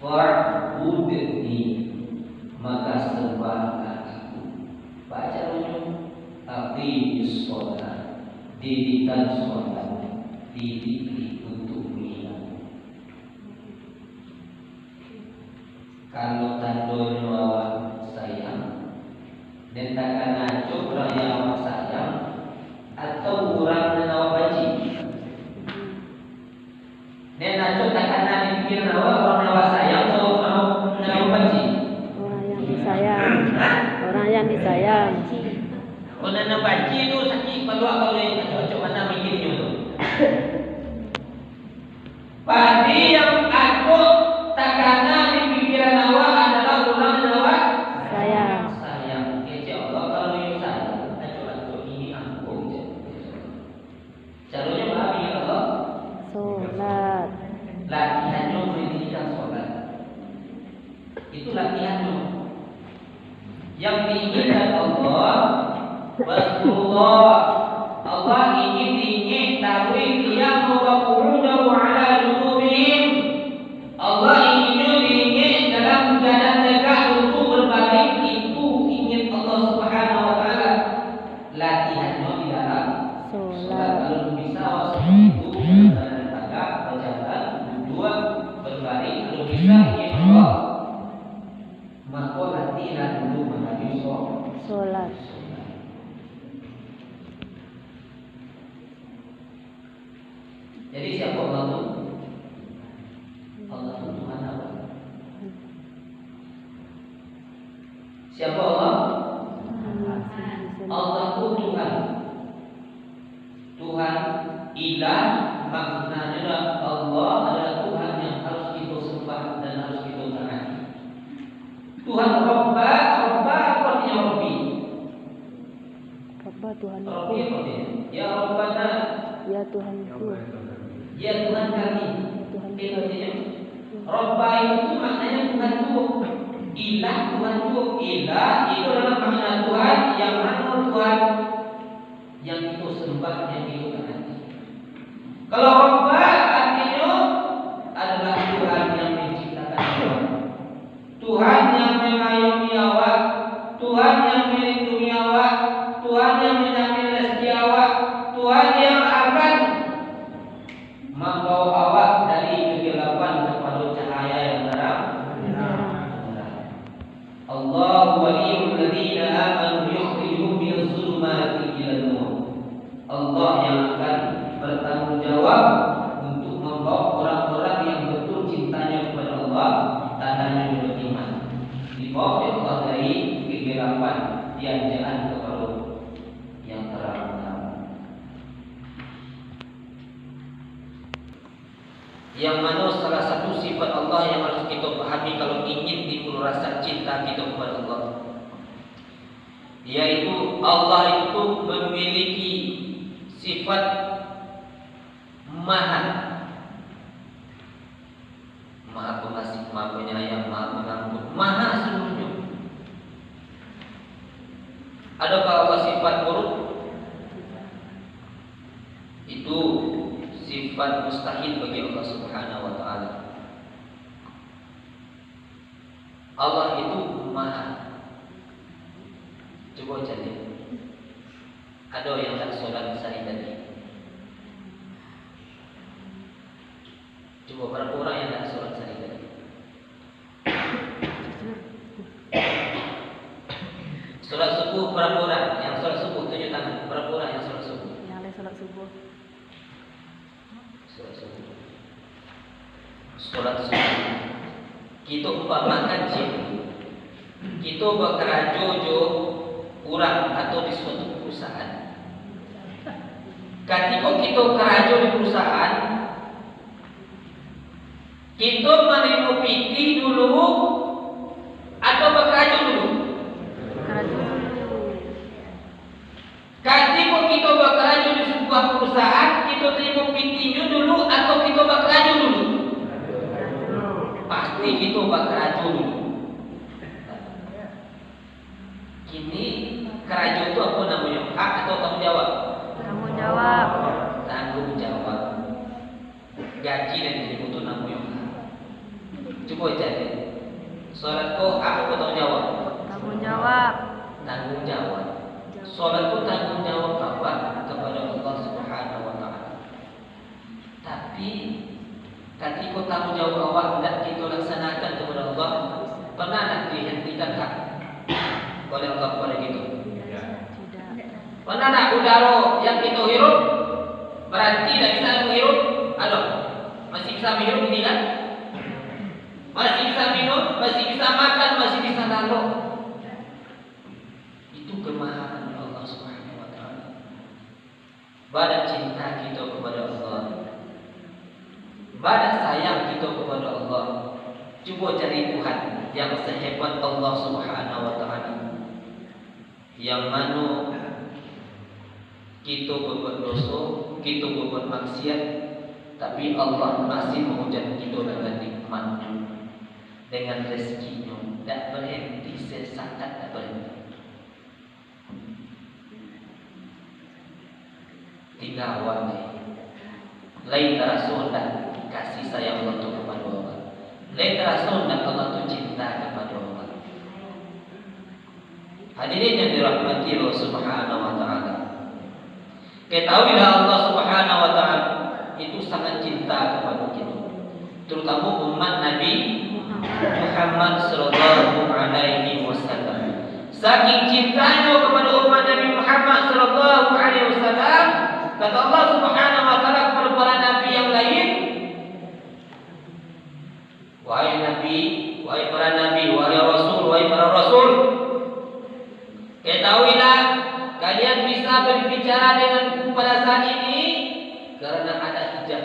Wa'budni, maka sembahlah aku. Baca dulu. Aqimus sholat, dirikan sholat, diri untuk minum. Kalau tandanya awak sayang, dan takkan acuh orang yang awak sayang, atau orang yang awak benci. Dan acuh takkan ada pikiran awak orang yang awak sayang atau orang yang awak benci. Orang yang disayang. Orang yang disayang. Orang yang benci itu sakit kalau acuh mana mikirnya tu. Pasti yang acuh takkan ada pikiran awak adalah orang yang awak Sayang. sayang. Insya Allah kalau yang sayang, acuh ini aku. Caranya apa ya Allah? Sholat. Latihannya mendirikan sholat. Itu latihannya. Yang diinginkan Allah, Rasulullah. Allah ingin taruh qiyam wa qu'udahu ala junubihim. Allah ingin dalam keadaan tegak untuk berbalik. Itu ingin Allah Subhanahu wa taala. Latihannya di dalam sholat. Kalau bisa seperti itu dalam tegak berjalan, dua berbalik. Kalau bisa ingin Allah, maka latihan dulu menghadapi Sholat. Jadi siapa Allah itu? Allah itu Tuhan apa? Siapa Allah? Allah itu Tuhan. Tuhan ilah, maknanya adalah Allah adalah Tuhan yang harus kita sembah dan harus kita taati. Tuhan Rabba apa artinya Rabbi? Rabba Tuhanku. Rabbi apa dia? Ya Rabbana. Ya Tuhanku. Ya Tuhan kami. Tuhan Itu artinya. Rabba itu maknanya Tuhan itu. Ilah Tuhan itu. Ilah itu adalah makna Tuhan yang mana Tuhan yang itu sembah, yang itu taati. Kalau Rabba artinya adalah Tuhan yang menciptakan awak, Tuhan yang mengayomi awak, Tuhan yang melindungi awak, Tuhan yang menjamin rezeki awak, Tuhan yang akan membawa awak dari kegelapan kepada cahaya yang terang. Allah waliyul ladzina amanu yukhrijuhum minadh dhulumati ilan nur. Allah yang akan bertanggung jawab untuk membawa orang-orang yang betul cintanya kepada Allah, tandanya beriman, dibawa oleh Allah dari kegelapan dianjaan kepada yang terang. Yang mana salah satu sifat Allah yang harus kita pahami kalau ingin timbul rasa cinta kita kepada Allah, yaitu Allah itu memiliki sifat maha pengasih, maha penyayang, maha pengampun, maha seluruhnya. Adakah Allah sifat buruk? Itu sifat mustahil bagi Allah Subhanahu wa taala. Allah itu maha. Coba cari. Ada yang tak sholat sehari tadi. Coba berapa orang yang tak sholat sehari tadi? Sholat subuh berapa orang? Yang sholat subuh tunjuk tangan. Berapa orang yang sholat subuh? Yang lain sholat subuh. Sholat subuh. Sholat subuh. Kita umpamakan kita bekerja orang atau di suatu perusahaan. Ketika kita kerja di perusahaan, kita menerima PT dulu atau bekerja dulu? Ketika kita bekerja di sebuah perusahaan, kita terima PT-nya dulu atau kita bekerja dulu? Pasti kita bekerja dulu. Kini kerja itu apa namanya? Hak atau tanggung jawab? Tanggung jawab. Tanggung jawab. Gaji dan diterima itu namanya hak. Coba cari. Salatku apa kau tanggung jawab? Tanggung jawab. Tanggung jawab. Salatku tanggung jawab apa? Kepada Allah Subhanahu wa taala. Tapi ketika tanggung jawab awak tidak kita laksanakan kepada Allah, pernah tak dihentikan tak oleh Allah kepada kita? Pernah tak udara yang kita hirup berarti tidak bisa menghirup? Halo, masih bisa menghirup ini kan? Masih bisa minum, masih bisa makan, masih bisa lalu. Itu kemaharan Allah Subhanahu wa taala. Badak cinta kita kepada Allah, badak sayang kita kepada Allah. Cuba cari Tuhan yang sehebat Allah Subhanahu wa taala, yang mana kita berbuat dosa, kita berbuat maksiat, tapi Allah masih mengucap kita dengan nikmatnya, dengan rezekinya, tak berhenti sesaat, tak berhenti. Tinggal awal lain rasul dan kasih sayang Allah kepada orang, lain rasul dan Allah tu cinta kepada orang. Hadirin yang dirahmati Allah Subhanahu wa taala, ketahuilah Allah Subhanahu wa taala itu sangat cinta kepada kita, terutama umat Nabi Muhammad sallallahu alaihi wasallam. Saking cintanya kepada umat Nabi Muhammad sallallahu alaihi wasallam, kata Allah Subhanahu wa taala kepada para nabi yang lain, wahai nabi, wahai para nabi, wahai rasul, wahai para rasul, ketahuilah kalian bisa berbicara denganku pada saat ini karena ada hijab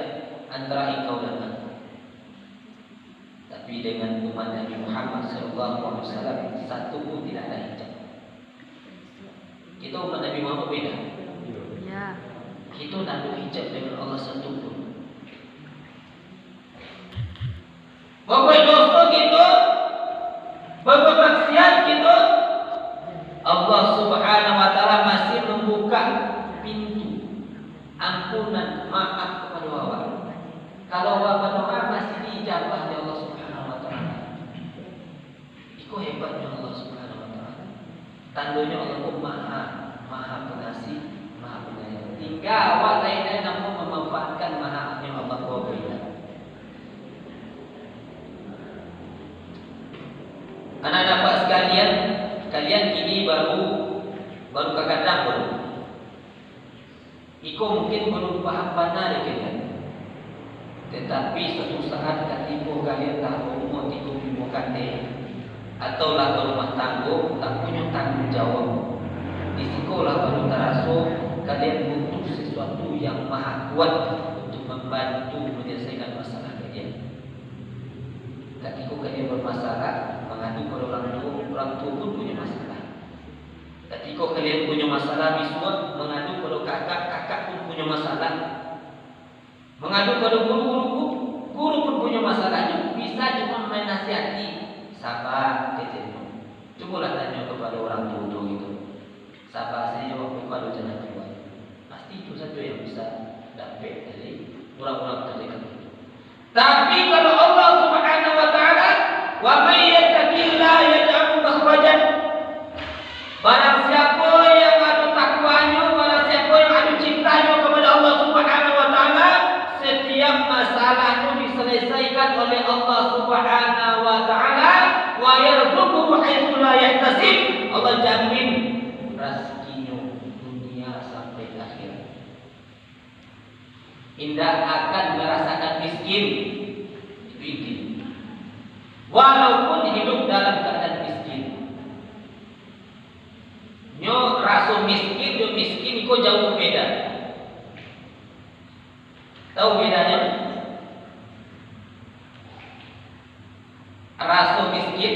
antara engkau dan aku. Tapi dengan umat Nabi Muhammad SAW satu pun tidak ada hijab. Kita umat Nabi Muhammad beda. Ya. Kita tidak ada hijab dengan Allah satu pun. Berbuat dosa kita, berbuat maksiat kita, Allah Subhanahu wa taala masih membuka pintu ampunan, maaf kepada awak. Kalau awak berdoa masih diijabah oleh Allah Subhanahu wa taala. Itu hebatnya Allah Subhanahu wa taala. Tandanya Allah itu maha pengasih, maha penyayang. Tinggal awak lain-lain namun memanfaatkan mahaannya Allah Subhanahu. Anak-anak Pak sekalian, kalian kini baru kadang baru. Iko mungkin belum paham benar kalian. Tetapi suatu saat ketika kalian tahu umur 35 kali atau lah rumah tangga tak punya tanggung jawab, di sekolah baru terasa kalian butuh sesuatu yang maha kuat untuk membantu menyelesaikan masalah kalian. Ketika kalian bermasalah, mengadu kepada orang tua pun punya masalah. Ketika kalian punya masalah biswa, mengadu kepada kakak pun punya masalah. Mengadu kepada guru pun punya masalahnya. Bisa cuma main nasihati, sabar, kecil. Cobalah tanya kepada orang tua itu. Sabar saja waktu kalau jangan keluar. Pasti itu satu yang bisa dapat dari orang-orang terdekat itu. Tapi kalau Allah Subhanahu wa taala, wa may yattaqillaha yaj'al makhrajan, barang siapa yang ada takwanya, barang siapa yang ada cintanya kepada Allah Subhanahu wa taala, setiap masalah itu diselesaikan oleh Allah Subhanahu wa taala. Wa yarzuquhu haitsu la yahtasib, Allah jamin rezekinya dunia sampai akhir. Tidak akan merasakan miskin. Itu intinya. Walaupun hidup dalam keadaan miskin. Nyo rasa miskin, nyo miskin itu jauh beda. Tahu bedanya? Rasa miskin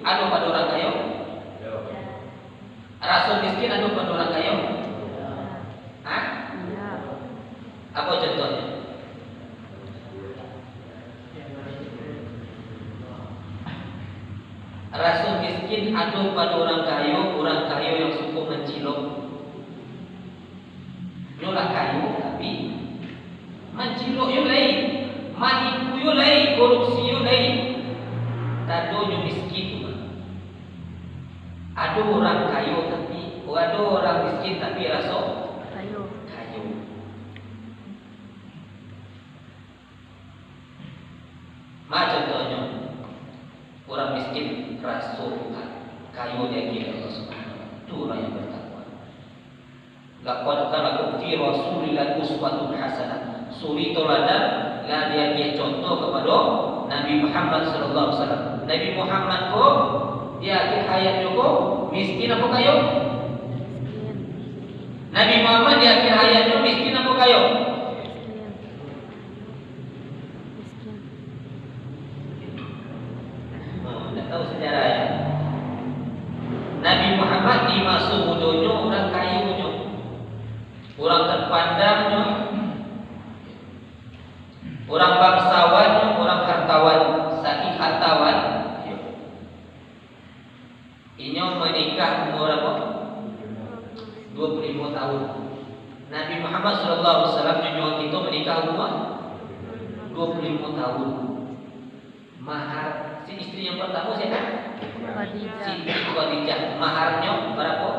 ada pada orang kaya. Rasa miskin ada pada orang kaya. Hah? Apa contohnya? Rasa miskin ada pada orang kaya yang suka mencilok. Nyolah kaya tapi mencilok yo lain, manipu yo lain, korupsi yo lain. yang miskin. Ada orang kaya tapi ada orang miskin tapi rasa Kayu. kaya. Contohnya orang miskin rasa kaya dia kira Allah Subhanahu wa taala. Itu orang yang bertakwa. Laqad kana lakum fi Rasulillah uswatun hasanah. Suri toladan lah dia contoh kepada Nabi Muhammad sallallahu alaihi wasallam. Nabi Muhammad ko dia akhir hayatnya ko miskin apa kaya? Miskin. Nabi Muhammad di akhir hayatnya miskin apa kaya? Miskin. Tidak tahu sejarah ya. Nabi Muhammad di masa mudanya orang kayunya, orang terpandangnya, orang bangsawannya, orang hartawan, saking hartawan. Ini menikah umur berapa? 25 tahun. Nabi Muhammad sallallahu alaihi wasallam menyuruh kita menikah umur 25 tahun. Mahar si istri yang pertama siapa? Siti Khadijah. Maharnya berapa?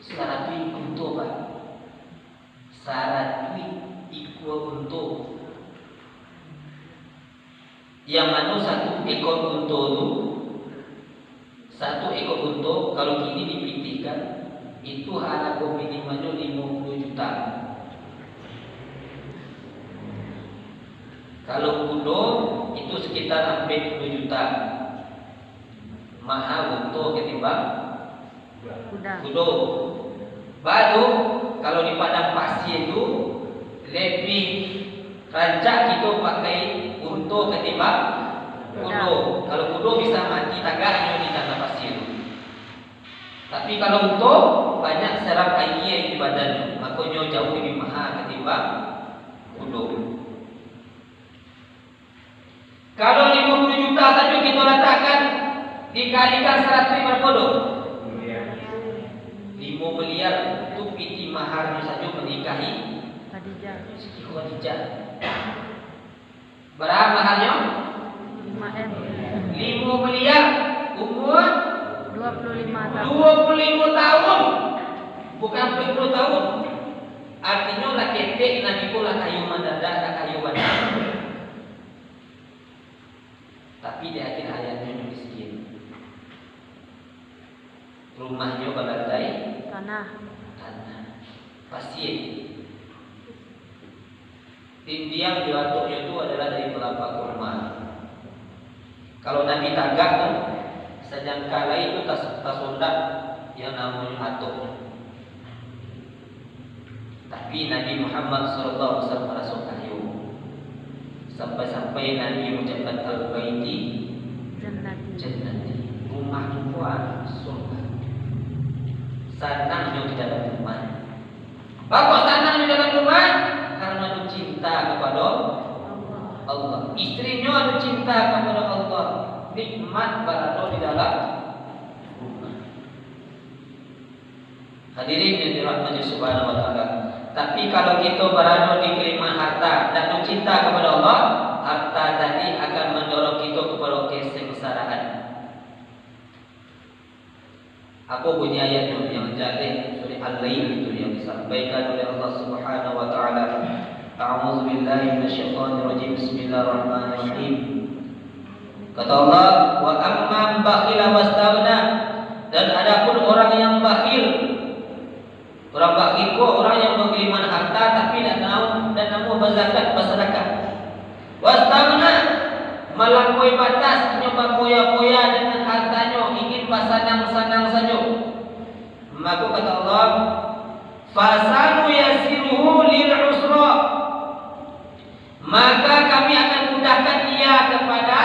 100 ribu unta, Pak. 100 ribu unta. Yang mana satu ekor unta itu kalau kini dipikirkan itu harga minimalnya 50 juta. Kalau kudo itu sekitar hampir 10 juta. Mahal untuk ketimbang kudo. Baru kalau di padang pasir itu lebih rancak kita pakai untuk ketimbang kudo. Kalau kudo bisa mati tagaknya di tanah pasir. Tapi kalau untuk banyak serap air di badannya, makanya jauh lebih mahal ketimbang kudo. Kalau 50 juta saja kita letakkan dikalikan 100 berapa doh? 5 miliar untuk piti maharnya saja menikahi Siti Khadijah. Berapa maharnya? 5M. 5 miliar umur 25 tahun. 25 tahun. Bukan 40 tahun. Artinya lah ketek nanti pula kayu mendadak dan kayu badan. Tapi di akhir hayatnya miskin. Rumahnya berlantai Tanah. pasir. Tiang diaturnya itu adalah dari kelapa kurma. Kalau Nabi tagak tuh, sejangkala itu tasondak yang namanya atuk. Tapi Nabi Muhammad SAW merasa kayu. Sampai-sampai Nabi mengucapkan al-baiti jannati. Rumah tuan surga. Sanang di dalam rumah. Bapak sanang di dalam rumah karena ada cinta kepada Allah. Istrinya ada cinta kepada Allah. Nikmat berada di dalam rumah. Hadirin yang dirahmati Subhanahu wa taala. Tapi kalau kita berada di kelima harta dan cinta kepada Allah, harta tadi akan mendorong kita kepada kesengsaraan. Apa bunyi ayatnya yang jatuh surah Al-Lail itu yang disampaikan oleh Allah Subhanahu wa taala. A'udzu billahi minasyaitonir rajim. Bismillahirrahmanirrahim. Kata Allah, wa amman bakhila wastaghna, dan adapun orang yang bakhil. Orang bakhil itu orang yang berkelimpahan harta tapi tidak tahu dan namun berzakat bersedekah. Wastaghna, melampaui batas, nyoba poya-poya dengan hartanya, ingin bersanang-sanang saja. Maka kata Allah, fasanu yasiruhu lil usra, maka kami akan mudahkan dia kepada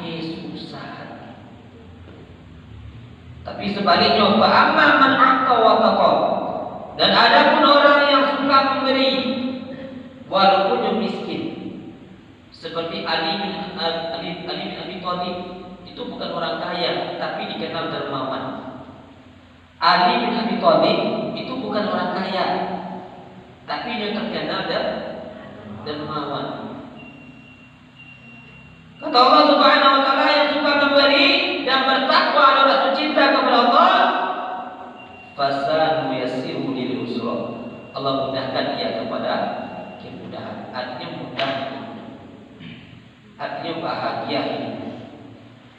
kesusahan. Tapi sebaliknya, fa amma man a'ta wa taqa, dan adapun orang yang suka memberi walaupun yang miskin, seperti Ali bin Abi Thalib, itu bukan orang kaya tapi dikenal dermawan. Ali bin Abi Thalib itu bukan orang kaya tapi dia terkenal dermawan. Kata kata Allah Subhanahu wa taala, yang suka memberi dan bertakwa adalah rasa cinta kepada Allah, fasanu yassiru lil usra. Allah mudahkan dia kepada kemudahan. Artinya mudah. Artinya bahagia ini.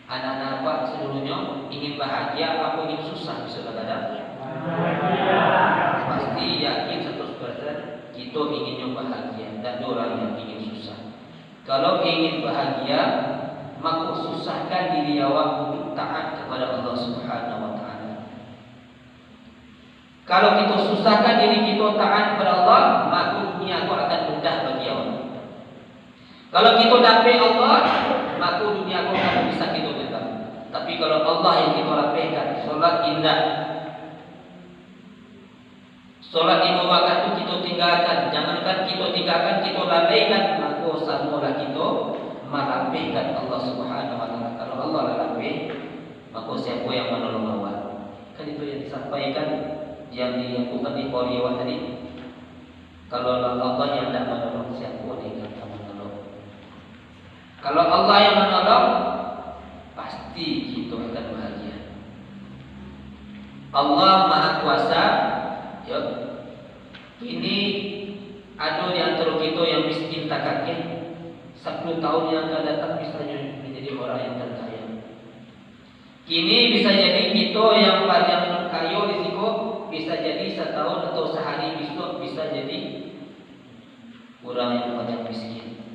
Anak-anak apa seluruhnya ingin bahagia apa ingin susah, saudara? Pasti yakin 100% kita inginnya bahagia, dan orang yang ingin susah. Kalau ingin bahagia, maka susahkan diri awak untuk taat kepada Allah Subhanahu wa taala. Kalau kita susahkan diri kita taat kepada Allah, maka dunia itu akan mudah bagi awak. Kalau kita dapat Allah, maka dunia itu akan bisa kita tetap. Tapi kalau Allah yang kita rapihkan, solat indah, solat 5 waktu itu kita tinggalkan, jangankan kita tinggalkan, kita lalaikan, maka samulah kita merapihkan Allah Subhanahu wa taala. Kalau Allah lalai, maka siapa yang menolong awak? Kan itu yang disampaikan, yang dilakukan di Korea tadi. Kalau Allah yang tidak menolong, siapa yang akan menolong? Kalau Allah yang menolong, pasti kita akan bahagia. Allah Maha Kuasa. Ya, ini ada di antara kita yang miskin tak kaki. 10 tahun yang akan datang bisa menjadi orang yang terkaya. Kini bisa jadi kita yang paling kaya di situ, bisa jadi setahun atau sehari besok bisa jadi orang yang paling miskin.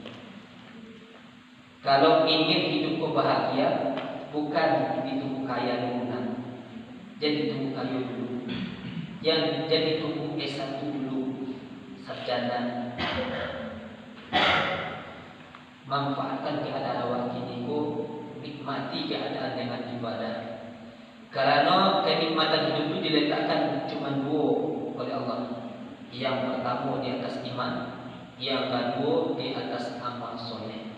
Kalau ingin hidupku bahagia, bukan itu kaya dulu, jadi tunggu kaya dulu. Yang jadi tunggu S1 dulu, sarjana. Manfaatkan keadaan awak kini ku, nikmati keadaan dengan ibadah. Karena kenikmatan hidup itu diletakkan cuma 2 oleh Allah. Yang pertama di atas iman, yang kedua di atas amal soleh.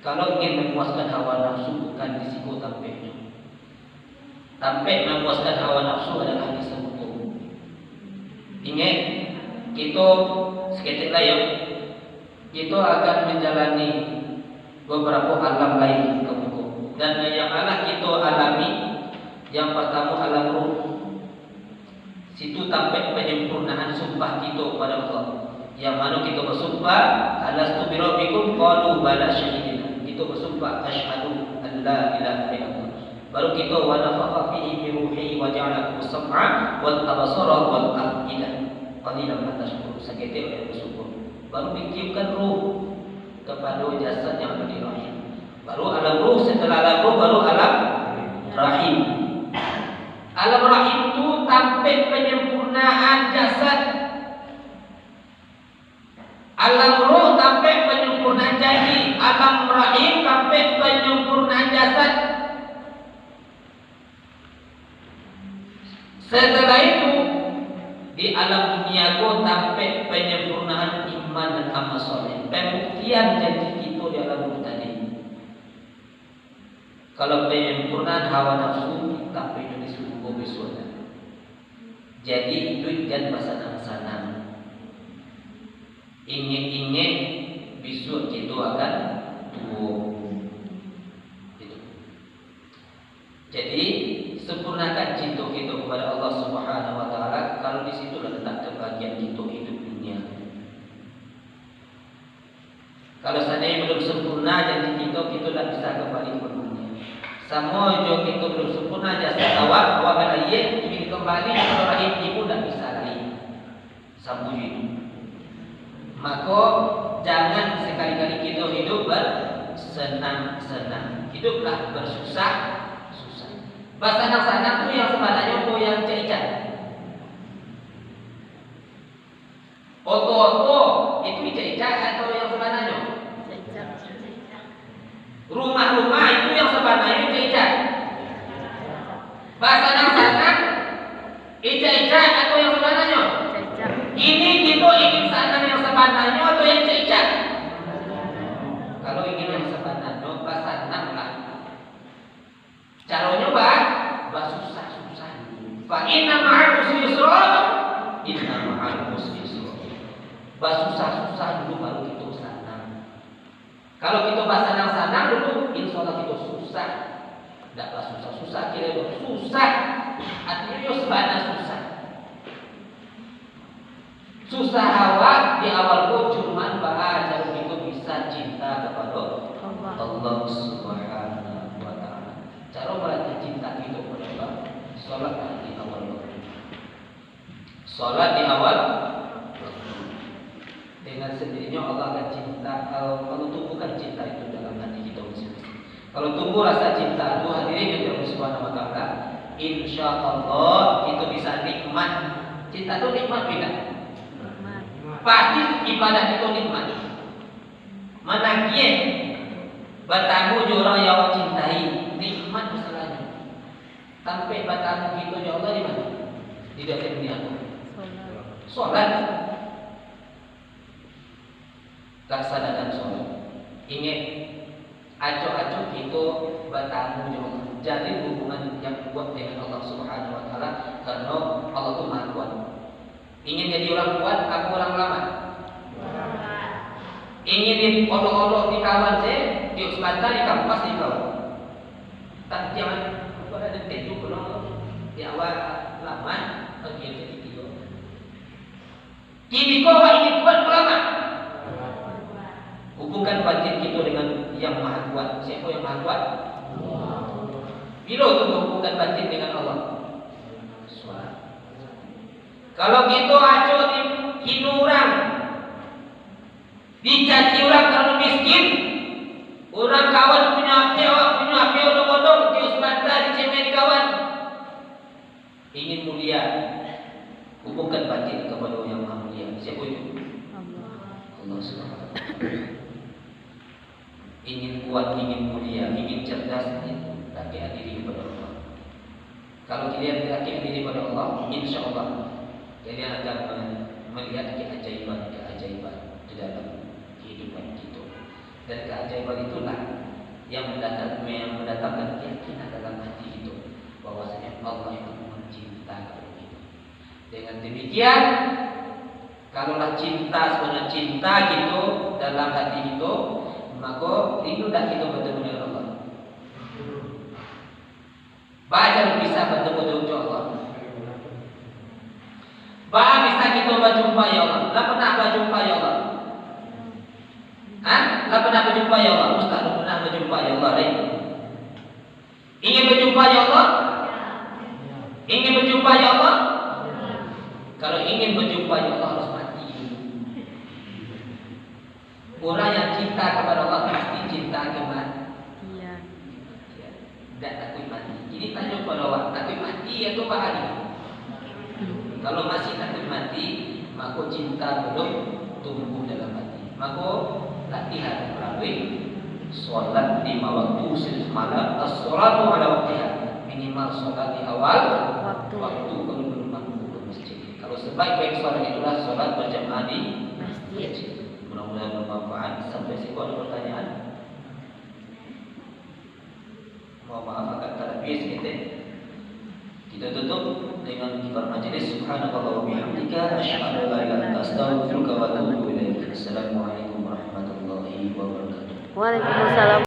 Kalau ingin memuaskan hawa nafsu, bukan di situ tampaknya. Tampek memuaskan hawa nafsu adalah di sekutu. Ingat, kita seketik layar, kita akan menjalani beberapa alam lain ke muka. Dan yang akan kita alami, yang pertama alam ruh. Situ tampek penyempurnaan sumpah kita kepada Allah. Yang mana kita bersumpah, alastu bi rabbikum qalu bala syahidina. Kita bersumpah asyhadu an la ilaha illallah. Baru kita wa nafakha fihi bi ruhi wa ja'ala as-sam'a wal absara wal af'idah. Qalilan ma tashkurun. Seketik yang bersyukur. Baru ditiupkan ruh kepada jasad yang ada di rahim. Baru alam ruh, setelah alam ruh baru alam rahim. Alam rahim itu tampil penyempurnaan jasad. Alam ruh tampil penyempurnaan janji. Alam rahim tampil penyempurnaan jasad. Setelah itu di alam dunia ku tampil penyempurnaan iman dan amal soleh. Pembuktian janji kita di alam ruh tadi. Kalau penyempurnaan hawa nafsu tampil di surga besok. Jadi duit dan pasangan-pasangan. Ingin-ingin besok kita akan tua. Gitu. Jadi sempurnakan cinta kita kepada Allah Subhanahu wa taala. Kalau di situ letak kebahagiaan kita hidup dunia. Kalau seandainya belum sempurna janji kita tidak bisa kembali ke dunia. Sama juga kita belum sempurna jasa awak berlayar ingin kembali ke rahim ibu tidak bisa lagi. Sambung. Maka jangan sekali-kali kita hidup bersenang-senang. Hiduplah bersusah-susah. Bersenang-senang itu yang sebenarnya itu yang caicat. Oto-oto itu caicat atau yang sebenarnya? Rumah-rumah itu yang sebenarnya caicat. Bersenang-senang caicat atau yang sebenarnya? Ini kita ingin senang yang sebenarnya atau yang caicat? Kalau ingin yang sebenarnya, bersenanglah. Caranya bersusah-susah. Fa inna ma'al usri yusra. Inna ma'al usri yusra. Bersusah-susah dulu baru kita senang. Kalau kita bersenang-senang dulu Tidaklah susah-susah kira susah. Artinya yo sebenarnya susah. Susah awak di awal cuma bahagia itu bisa cinta kepada Allah Subhanahu wa taala. Cara belajar cinta itu adalah salat di awal waktu. Salat di awal dengan sendirinya Allah akan cinta kalau tumbuhkan cinta itu dalam hati kita masing-masing. Kalau tumbuh rasa cinta itu hadirin yang Allah Subhanahu wa taala, insyaallah itu bisa nikmat. Cinta itu nikmat beda. Pasti ibadah itu nikmat. Manaknya bertamu orang yang Allah cintai nikmat masalahnya. Sampai bertamu itu ya Allah di mana? Di dalam dunia. Salat. Laksanakan salat. Ingat aco-aco itu bertamu ya Allah. Jadi hubungan yang kuat dengan Allah Subhanahu wa taala karena Allah itu Maha Kuat. Ingin jadi orang kuat, aku orang lambat. Ingin diolok-olok di kawan saya, di sebentar di kampas di kawan. Tak jangan pada detik itu kalau di awal lama, bagian ketiga. Kini kau ingin kuat lama. Hubungkan batin kita dengan yang Maha Kuat. Siapa yang Maha Kuat? Bila itu hubungkan batin dengan Allah? Kalau gitu aco dihina orang, dicaci orang karena miskin, orang kawan punya apa odong-odong, tius bantah dicemeh di kawan. Ingin mulia, hubungkan batin kepada yang Maha Mulia. Siapa itu? Allah Subhanahu wa taala. Ingin kuat, ingin mulia, ingin cerdas, rakit diri kepada Allah. Kalau kalian rakit diri kepada Allah, insya Allah kalian akan melihat keajaiban di dalam kehidupan kita. Dan keajaiban itulah yang mendatangkan keyakinan dalam hati kita bahwasanya Allah yang mencinta kita. Dengan demikian, kalaulah cinta sebenarnya cinta gitu dalam hati kita, maka rindulah kita bertemu dengan Allah. Baca bisa bertemu dengan Allah. Bah bisa kita berjumpa ya Allah. Lah pernah berjumpa ya Allah? Lah pernah berjumpa ya Allah? Ustaz, pernah berjumpa ya Allah? Ingin berjumpa ya Allah? Ingin berjumpa ya Allah? Kalau ingin berjumpa ya Allah harus mati. Orang yang cinta kepada Allah pasti cinta kepada tidak takut mati. Jadi tanya kepada Allah, takut mati atau bahagia? Kalau masih takut mati, maka cinta belum tumbuh dalam hati. Maka latihan melalui sholat 5 waktu semalam, as-sholatu ala waktiha. Minimal sholat di awal waktu kalau belum mampu ke masjid. Kalau sebaik-baik sholat itulah sholat berjamaah di masjid. Mudah-mudahan bermanfaat. Sampai siapa ada pertanyaan? Mohon maaf akan terlebih sedikit. Kita tutup dengan kitab majelis. Subhanallah wa bihamdika asyhadu an la ilaha illa anta astaghfiruka wa atubu ilaik. Assalamualaikum warahmatullahi wabarakatuh. Waalaikumsalam.